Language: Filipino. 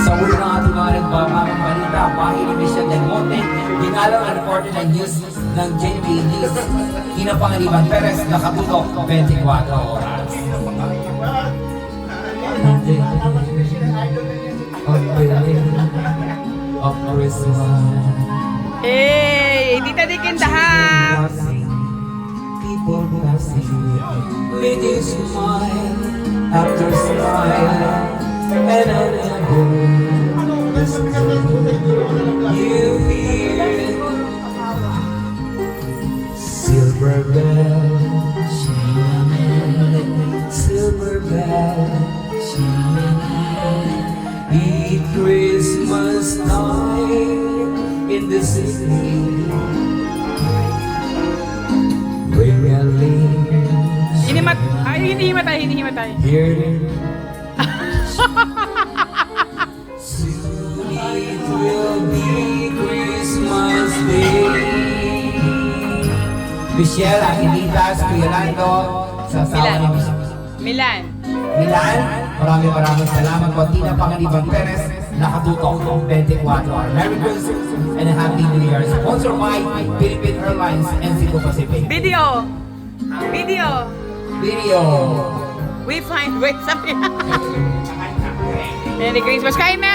Sa ulo ng ating mga nagbabamang balita, bahay ni Michelle Del Monte, dinalaw ang reporter ng news ng JNB News. Kinapangaliban Perez, nakatutok 24 oras. Of Christmas. Hey, Tita Dick in the house. People passing, meeting smile after smile, and another. You hear silver bell, silver bell, eat Christmas time in the city. Hinihimatay. Here, soon it will be Christmas Day. Michelle, Angelita, Kuya Lando, sa asawa ni Milan. Milan, maraming salamat po. Tina Pangaliban Perez, nakatutok 24 hours. Merry Christmas and a Happy New Year. Sponsored by Philippine Airlines and Cebu Pacific. Video. Video. We find ways. Merry Christmas. Kain na.